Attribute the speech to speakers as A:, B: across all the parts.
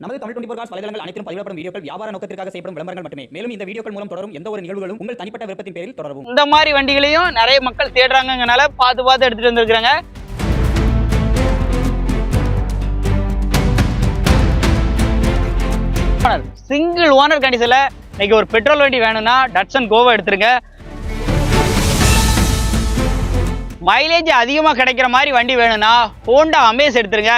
A: நமது தமிழ் 24 காஸ் வலைதளங்கள் அனைத்தும் பதிவிடப்படும் வீடியோக்கள் வியாபார நோக்கத்திற்காக செய்யப்படும் விளம்பரங்கள் மட்டுமே. மேலும் இந்த வீடியோக்கள் மூலம் தொடரும் எந்த ஒரு நிகழ்வுகளும் உங்கள் தனிப்பட்ட விருப்பத்தின் பேரில் தொடரவும்.
B: இந்த மாதிரி வண்டிகளையும் நிறைய மக்கள் தேடுறாங்கங்கனால பார்த்து எடுத்துட்டு வந்திருக்காங்க. சிங்கிள் ஓனர் கண்டிஷன்ல இன்னைக்கு ஒரு பெட்ரோல் வண்டி வேணும்னா டட்சன் கோவா எடுத்துருங்க. மைலேஜ் அதிகமா கிடைக்கிற மாதிரி வண்டி வேணும்னா ஹோண்டா அமேஸ் எடுத்துருங்க.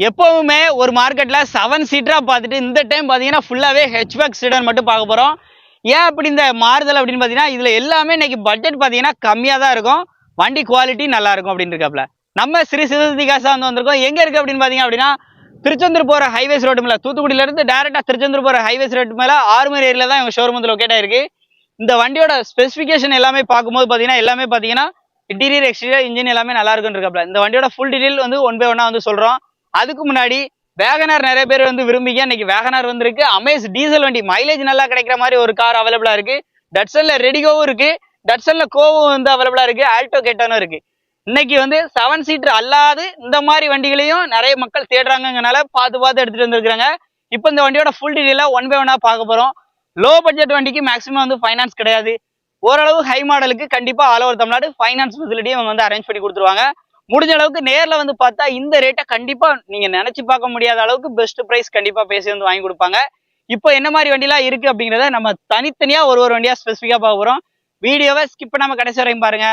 B: எப்பவுமே ஒரு மார்க்கெட்ல 7 சீட்டரா பார்த்துட்டு இந்த டைம் பாத்தீங்கன்னா ஃபுல்லாவே ஹெச்பேக் செடான் மட்டும் பார்க்க போறோம். ஏன் அப்படி இந்த மாறுதல் அப்படின்னு பாத்தீங்கன்னா இதுல எல்லாமே இன்னைக்கு பட்ஜெட் பாத்தீங்கன்னா கம்மியா தான் இருக்கும், வண்டி குவாலிட்டி நல்லா இருக்கும் அப்படின்னு இருக்காப்ல. நம்ம ஸ்ரீ சிவசக்தி காசா வந்திருக்கோம். எங்க இருக்கு அப்படின்னு பாத்தீங்க அப்படின்னா திருச்செந்தூர் போற ஹைவேஸ் ரோடு மேல, தூத்துக்குடியில இருந்து டைரக்டா திருச்செந்தூர் போற ஹைவேஸ் ரோடு மேல ஆறுமேரி ஏரியில தான் எங்க ஷோரூம் வந்து லொக்கேட் ஆயிருக்கு. இந்த வண்டியோட ஸ்பெசிஃபிகேஷன் எல்லாமே பார்க்கும்போது பாத்தீங்கன்னா எல்லாமே பாத்தீங்கன்னா இன்டீரியர் எக்ஸ்டீரியர் இன்ஜின் எல்லாமே நல்லா இருக்குன்னு இருக்காப்ல. இந்த வண்டியோட ஃபுல் டீடைல் வந்து 1 by 1 வந்து சொல்றோம். அதுக்கு முன்னாடி வேகனார் நிறைய பேர் வந்து விரும்பிங்க. இன்னைக்கு வேகனார் வந்திருக்கு. அமேஸ் டீசல் வண்டி மைலேஜ் நல்லா கிடைக்கிற மாதிரி ஒரு கார் அவைலபிளா இருக்கு. டட்சன்ல ரெடிகோவும் இருக்கு, டட்சன்ல கோவும் வந்து அவைலபிளா இருக்கு, ஆல்டோ கேட்டானும் இருக்கு. இன்னைக்கு வந்து 7 சீட்டர் அல்லாது இந்த மாதிரி வண்டிகளையும் நிறைய மக்கள் தேடுறாங்கனால பார்த்து எடுத்துட்டு வந்திருக்காங்க. இப்போ இந்த வண்டியோட ஃபுல் டீடைலா 1 by 1 பார்க்க போறோம். லோ பட்ஜெட் வண்டிக்கு மேக்ஸிமம் வந்து ஃபைனான்ஸ் கிடையாது. ஓரளவு ஹை மாடலுக்கு கண்டிப்பா ஆல் ஓவர் தமிழ்நாடு ஃபைனான்ஸ் ஃபெசிலிட்டியும் அவங்க வந்து அரேஞ்ச் பண்ணி கொடுத்துருவாங்க. முடிஞ்ச அளவுக்கு நேர்ல வந்து பார்த்தா இந்த ரேட்டை கண்டிப்பா நீங்க நினைச்சு பார்க்க முடியாத அளவுக்கு பெஸ்ட் பிரைஸ் கண்டிப்பா பேசி வந்து வாங்கி கொடுப்பாங்க. இப்போ என்ன மாதிரி வண்டிலாம் இருக்கு அப்படிங்கிறத நம்ம தனித்தனியா ஒரு வண்டியா ஸ்பெசிஃபிக்கா பார்க்க போறோம். வீடியோவை ஸ்கிப் பண்ணாம கடைசி வரையும் பாருங்க.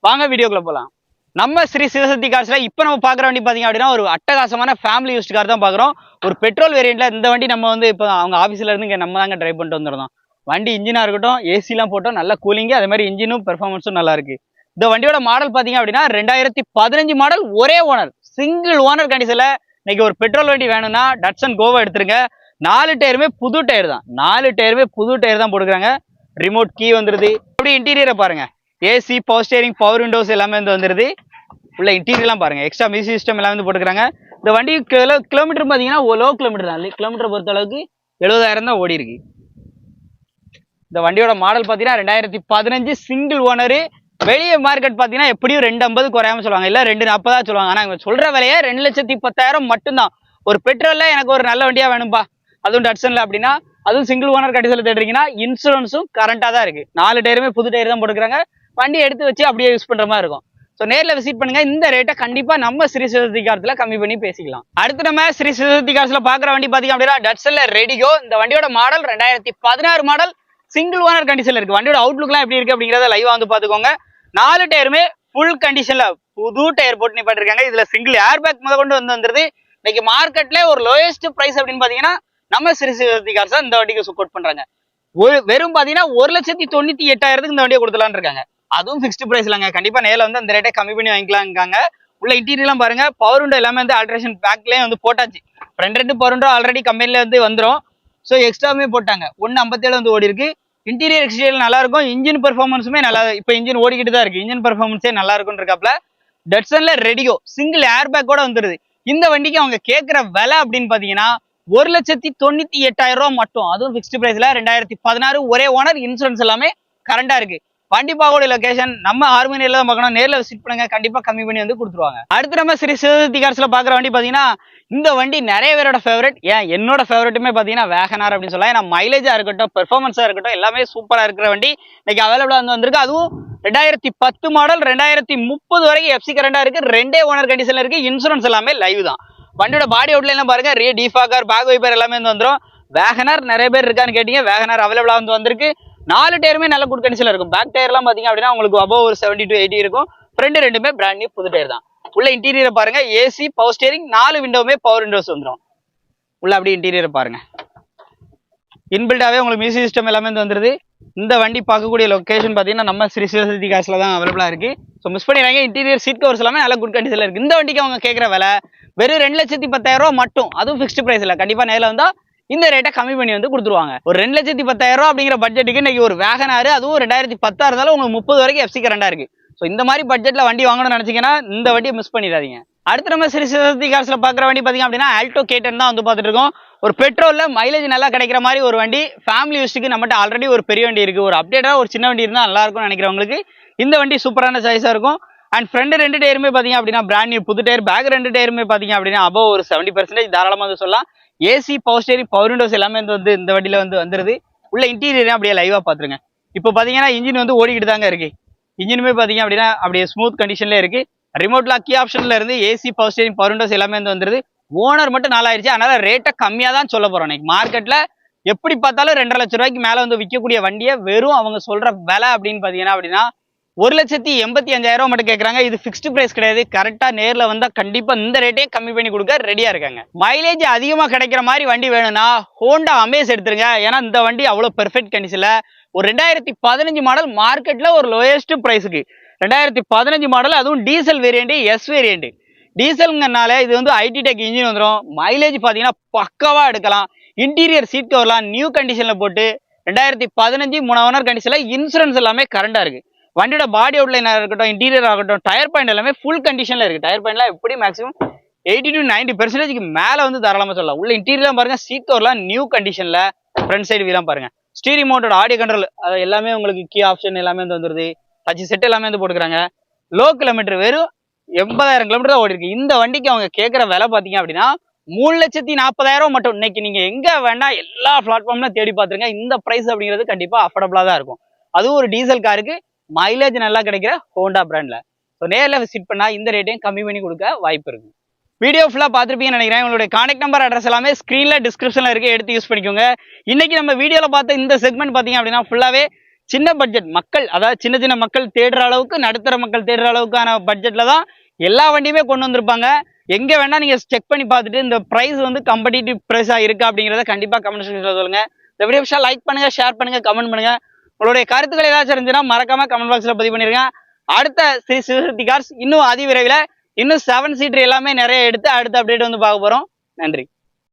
B: வாங்க வீடியோக்குள்ள போலாம். நம்ம ஸ்ரீ சிவசக்தி கார்ஸ்ல இப்போ நம்ம பாக்குற வண்டி பாத்தீங்க அப்படின்னா ஒரு அட்டகாசமான ஃபேமிலி யூஸ்ட் கார் தான் பாக்குறோம். ஒரு பெட்ரோல் வேரியன்ட்ல இந்த வண்டி நம்ம வந்து இப்போ அவங்க ஆஃபீஸ்ல இருந்து இங்க நம்ம தாங்க டிரைவ் பண்ணிட்டு வந்துருந்தோம். வண்டி இன்ஜினா இருக்கட்டும், ஏசிலாம் போட்டோம், நல்லா கூலிங்கு, அதே மாதிரி இன்ஜினும் பெர்ஃபார்மன்ஸும் நல்லா இருக்கு. இந்த வண்டியோட மாடல் பாத்தீங்க அப்படின்னா 2015 மாடல், ஒரே ஓனர், சிங்கிள் ஓனர் கண்டிஷன்ல இன்னைக்கு ஒரு பெட்ரோல் வண்டி வேணும்னா டட்சன் கோவா எடுத்துருங்க. 4 டயருமே புது டயர் தான், 4 டயருமே புது டயர் தான் போட்டுக்கிறாங்க. ரிமோட் கீ வந்துருது. அப்படி இன்டீரியரை பாருங்க, AC, power steering, power Windows எல்லாமே வந்து வந்துருது. உள்ள இன்டீரியர்லாம் பாருங்க, எக்ஸ்ட்ரா மியூசிக் சிஸ்டம் எல்லாமே வந்து போட்டுக்கிறாங்க. இந்த வண்டி கிலோமீட்டர் பாத்தீங்கன்னா லோ கிலோமீட்டர் தான், கிலோமீட்டர் பொறுத்த அளவுக்கு 70,000 தான் ஓடி இருக்கு. இந்த வண்டியோட மாடல் பாத்தீங்கன்னா 2015 சிங்கிள் ஓனரு. வெளியே மார்க்கெட் பாத்தீங்கன்னா எப்படியும் 250 குறையாம சொல்லுவாங்க, இல்ல 240 சொல்லுவாங்க. ஆனா இவங்க சொல்ற விலையே 2,10,000 மட்டும்தான். ஒரு பெட்ரோல்ல எனக்கு ஒரு நல்ல வண்டியா வேணும்பா, அதுவும் டட்சன்ல அப்படின்னா, அதுவும் சிங்கிள் ஓனர் கண்டிஷன்ல தேடுறீங்கன்னா இன்சூரன்ஸும் கரண்டா தான் இருக்கு. 4 டயருமே புது டயர் தான் போட்டுக்கிறாங்க. வண்டி எடுத்து வச்சு அப்படியே யூஸ் பண்ற மாதிரி இருக்கும். ஸோ நேரில் விசிட் பண்ணுங்க. இந்த ரேட்டை கண்டிப்பா நம்ம ஸ்ரீ சிவசக்தி கார்ஸ்ல கம்மி பண்ணி பேசிக்கலாம். அடுத்து நம்ம ஸ்ரீ சிவசக்தி கார்ஸ்ல பாக்குற வண்டி பாத்தீங்க அப்படின்னா டட்சன்ல ரெடிகோ. இந்த வண்டியோட மாடல் 2016 மாடல், சிங்கிள் ஓனர் கண்டிஷன்ல இருக்கு. வண்டியோட அவுட்லுக்லாம் எப்படி இருக்கு அப்படிங்கறத லைவா வந்து பாத்துக்கோங்க. 4 டயருமே ஃபுல் கண்டிஷன்ல புது டயர் போட்டு நிப்பாட்டிருக்காங்க. இதுல சிங்கிள் ஏர் பேக் முத கொண்டு வந்துருது. இன்னைக்கு மார்க்கெட்ல ஒரு லோயஸ்ட் பிரைஸ் அப்படின்னு பாத்தீங்கன்னா நம்ம ஸ்ரீ சிவசக்தி கார்ஸ் இந்த வண்டிக்கு சப்போர்ட் பண்றாங்க. வெறும் பாத்தீங்கன்னா 1,98,000 இந்த வண்டியை கொடுத்துலான்னு இருக்காங்க. அதுவும் ஃபிக்ஸ்டு பிரைஸ் இல்லைங்க. கண்டிப்பா நேரில் வந்து அந்த ரேட்டை கம்மி பண்ணி வாங்கிக்கலாங்க. உள்ள இன்டீரியர்லாம் பாருங்க, பவர் விண்டோ எல்லாமே வந்து ஆல்ட்ரேஷன் பேக்லயே வந்து போட்டாச்சு. ஃப்ரண்ட் 2 பவர் விண்டோ ஆல்ரெடி கம்பெனில வந்து வந்துடும். ஸோ எக்ஸ்ட்ராவே போட்டாங்க. 157 வந்து ஓடி இருக்கு. இன்டீரியர் எக்ஸ்டீரியர் நல்லா இருக்கும். இன்ஜின் பெர்ஃபார்மன்ஸுமே நல்லா, இப்போ இன்ஜின் ஓடிக்கிட்டு தான் இருக்கு. இன்ஜின் பெர்ஃபார்மன்ஸே நல்லா இருக்கும்னு இருக்காப்ல. டட்சன்ல ரெடிகோ சிங்கிள் ஏர் பேக் கூட வந்துருது. இந்த வண்டிக்கு அவங்க கேட்கிற விலை அப்படின்னு பாத்தீங்கன்னா 1,98,000 மட்டும். அதுவும் ஃபிக்ஸ்டு பிரைஸ்ல 2016 ஒரே ஓனர், இன்சூரன்ஸ் எல்லாமே கரண்டா இருக்கு. வண்டி பார்க்கக்கூடிய லொகேஷன் நம்ம ஆர்மேனியில தான் பார்க்கணும். நேரில் விசிட் பண்ணுங்க, கண்டிப்பா கம்மி பண்ணி வந்து கொடுத்துருவாங்க. அடுத்து நம்ம ஸ்ரீ சிவசக்தி கார்ஸ்ல பாக்குற வண்டி பாத்தீங்கன்னா இந்த வண்டி நிறைய பேரோட ஃபேவரட். ஏன் என்னோட ஃபேவரட்டுமே பாத்தீங்கன்னா வேகனார் அப்படின்னு சொல்லலாம். ஏன்னா மைலேஜா இருக்கட்டும், பெர்ஃபார்மன்ஸா இருக்கட்டும், எல்லாமே சூப்பரா இருக்கிற வண்டி இன்னைக்கு அவைலபிளா வந்து வந்திருக்கு. அதுவும் 2010 மாடல், 2030 வரைக்கும் எஃப்சி கரண்டா இருக்கு. 2 ஓனர் கண்டிஷன்ல இருக்கு. இன்சூரன்ஸ் எல்லாமே லைவ் தான். வண்டியோட பாடி அவுட்லைன் பாருங்க, ரே டிஃபாகர், பேக் வைப்பர் எல்லாமே வந்து வந்துடும். வேகனார் நிறைய பேர் இருக்கான்னு கேட்டீங்க, வேகனார் அவைலபிளா வந்து வந்திருக்கு. 4 டயருமே நல்ல குட் கண்டிஷன்ல இருக்கும். பேக் டயர்லாம் பாத்தீங்க அப்படின்னா உங்களுக்கு அபவ் ஒரு 70 to 80 இருக்கும். ஃப்ரண்ட் 2மே பிராண்ட் நியூ புது டயர் தான். உள்ள இன்டீரியரை பாருங்க, ஏசி, பவர் ஸ்டேரிங், 4 விண்டோவுமே பவர் விண்டோஸ் வந்துடும். உள்ள அப்படியே இன்டீரியரை பாருங்க, இன்பில்டாவே உங்களுக்கு மியூசிக் சிஸ்டம் எல்லாமே வந்து வந்துருது. இந்த வண்டி பார்க்கக்கூடிய லொகேஷன் பாத்தீங்கன்னா நம்ம ஸ்ரீ சிவசக்தி கார்ஸ்ல தான் அவைலபிளா இருக்கு. ஸோ மிஸ் பண்ணிடுறாங்க. இன்டீரியர் சீட் கவர்ஸ் எல்லாமே நல்ல குட் கண்டிஷன்ல இருக்கு. இந்த வண்டிக்கு அவங்க கேட்கிற விலை வெறும் 2,10,000 மட்டும். அதுவும் ஃபிக்ஸ்டு பிரைஸ் இல்ல. கண்டிப்பா நேரில் வந்தா இந்த ரேட்டை கம்மி பண்ணி வந்து கொடுத்துருவாங்க. ஒரு 2,10,000 அப்படிங்கிற பட்ஜெட்டுக்கு இன்னைக்கு ஒரு வேகனாரு, அதுவும் 2010 இருந்தாலும் உங்களுக்கு 30 வரைக்கும் எஃப்சி கரண்டா இருக்கு. ஸோ இந்த மாதிரி பட்ஜெட்ல வண்டி வாங்கணும்னு நினைச்சீங்கன்னா இந்த வண்டியை மிஸ் பண்ணிடாதீங்க. அடுத்து நம்ம ஸ்ரீ சிவசக்தி கார்ஸ்ல பாக்குற வண்டி பாத்தீங்க அப்படின்னா ஆல்டோ கேட்டன் தான் வந்து பார்த்துட்டு இருக்கோம். ஒரு பெட்ரோல்ல மைலேஜ் நல்லா கிடைக்கிற மாதிரி ஒரு வண்டி, ஃபேமிலி யூஸ்க்கு நம்மகிட்ட ஆல்ரெடி ஒரு பெரிய வண்டி இருக்கு. ஒரு அப்டேட்டா ஒரு சின்ன வண்டி இருந்தால் நல்லா இருக்கும்னு நினைக்கிறவங்களுக்கு இந்த வண்டி சூப்பரான சாய்ஸா இருக்கும். அண்ட் ஃப்ரண்ட் 2 டயருமே பார்த்தீங்க அப்படின்னா பிராண்ட் நியூ புது டயர், பேக் 2 டயருமே பார்த்தீங்க அப்படின்னா above ஒரு 70% தாராளமாக வந்து சொல்லலாம். AC, power steering, power Windows எல்லாமே வந்து இந்த வண்டியில வந்து வந்துருது. உள்ள இன்டீரியர் அப்படியே லைவா பார்த்துருங்க. இப்போ பார்த்தீங்கன்னா இன்ஜின் வந்து ஓடிக்கிட்டு தாங்க இருக்கு. இன்ஜினுமே பார்த்தீங்க அப்படின்னா அப்படியே ஸ்மூத் கண்டிஷன்ல இருக்கு. ரிமோட் லாக் கீ ஆப்ஷன்ல இருந்து AC, power steering, power Windows எல்லாமே வந்து வந்துருது. ஓனர் மட்டும் 4000. அதனால ரேட்டை கம்மியா தான் சொல்ல போறோம். இன்னைக்கு மார்க்கெட்ல எப்படி பார்த்தாலும் 2.5 லட்சம் ரூபாய்க்கு மேல வந்து விற்கக்கூடிய வண்டியை வெறும் அவங்க சொல்ற விலை அப்படின்னு பாத்தீங்கன்னா அப்படின்னா 1,85,000 மட்டும் கேட்கறாங்க. இது ஃபிக்ஸ்டு பிரைஸ் கிடையாது. கரெக்டா நேர்ல வந்தா கண்டிப்பா இந்த ரேட்டையும் கம்மி பண்ணி கொடுக்க ரெடியா இருக்காங்க. மைலேஜ் அதிகமா கிடைக்கிற மாதிரி வண்டி வேணும்னா ஹோண்டா அமேஸ் எடுத்துருங்க. ஏன்னா இந்த வண்டி அவ்வளவு பெர்ஃபெக்ட் கண்டிஷன்ல ஒரு 2015 மாடல் மார்க்கெட்ல ஒரு லோயஸ்ட் பிரைஸுக்கு 2015 மாடல், அதுவும் டீசல் வேரியண்ட், எஸ் வேரியண்ட். டீசல்ங்கனால இது வந்து ஐடி டெக் இன்ஜின் வந்துடும். மைலேஜ் பார்த்தீங்கன்னா பக்காவா எடுக்கலாம். இன்டீரியர் சீட் கவர்லாம் நியூ கண்டிஷன்ல போட்டு 2015 3 ஓனர் கண்டிஷன்ல இன்சூரன்ஸ் எல்லாமே கரண்டா இருக்கு. வண்டியோட பாடி அவுட்லைனாக இருக்கட்டும், இன்டீரியர் ஆகட்டும், டயர் பாயிண்ட் எல்லாமே ஃபுல் கண்டிஷன்ல இருக்கு. டயர் பாயிண்ட்லாம் எப்படி மேக்ஸிமம் 80 to 90% மேல வந்து தாராளமாக சொல்லலாம். உள்ள இன்டீரியர்லாம் பாருங்க, சீட் கவர்லாம் நியூ கண்டிஷன்ல, ஃப்ரண்ட் சைடு வீலாம் பாருங்க, ஸ்டீரிங் மோட்டோட ஆடியோ கண்ட்ரோல் எல்லாமே உங்களுக்கு கீ ஆப்ஷன் எல்லாமே வந்து வந்துருது. டச் செட் எல்லாமே வந்து போட்டுக்கிறாங்க. லோ கிலோமீட்டர் வெறும் 80,000 கிலோமீட்டர் தான் ஓடி இருக்கு. இந்த வண்டிக்கு அவங்க கேட்குற விலை பார்த்தீங்க அப்படின்னா 3,40,000 மட்டும். இன்னைக்கு நீங்க எங்க வேணா எல்லா பிளாட்ஃபார்ம்ல தேடி பார்த்துருங்க. இந்த பிரைஸ் அப்படிங்கிறது கண்டிப்பா அஃபோர்டபுளா தான் இருக்கும். அதுவும் ஒரு டீசல் காருக்கு மைலேஜ் நல்லா கிடைக்கிற ஹோண்டா பிராண்ட்ல. ஸோ நேரில் விசிட் பண்ணா இந்த ரேட்டையும் கம்மி பண்ணி கொடுக்க வாய்ப்பு இருக்கு. வீடியோ ஃபுல்லாக பார்த்துருப்பீங்கன்னு நினைக்கிறேன். உங்களுடைய கான்டாக்ட் நம்பர், அட்ரஸ் எல்லாமே ஸ்க்ரீனில் டிஸ்கிரிப்ஷனில் இருக்கு, எடுத்து யூஸ் பண்ணிக்கோங்க. இன்னைக்கு நம்ம வீடியோவில் பார்த்த இந்த செக்மெண்ட் பார்த்தீங்க அப்படின்னா ஃபுல்லாகவே சின்ன பட்ஜெட் மக்கள், அதாவது சின்ன சின்ன மக்கள் தேடுற அளவுக்கு, நடுத்தர மக்கள் தேடுற அளவுக்கான பட்ஜெட்டில் தான் எல்லா வண்டியுமே கொண்டு வந்திருப்பாங்க. எங்க வேணா நீங்க செக் பண்ணி பார்த்துட்டு இந்த பிரைஸ் வந்து கம்படிட்டிவ் பிரைஸா இருக்கா அப்படிங்கிறத கண்டிப்பா கமெண்ட் செக்ஷன்ல சொல்லுங்க. இந்த வீடியோ லைக் பண்ணுங்க, ஷேர் பண்ணுங்க, கமெண்ட் பண்ணுங்க. உங்களுடைய கருத்துக்கள் ஏதாச்சும் இருந்துச்சுன்னா மறக்காம கமெண்ட் பாக்ஸ்ல பதிவு பண்ணிருங்க. அடுத்த ஸ்ரீ சிவசக்தி கார்ஸ் இன்னும் அதிவிரைவில் இன்னும் 7 சீட்டர் எல்லாமே நிறைய எடுத்து அடுத்த அப்டேட் வந்து பார்க்க போறோம். நன்றி.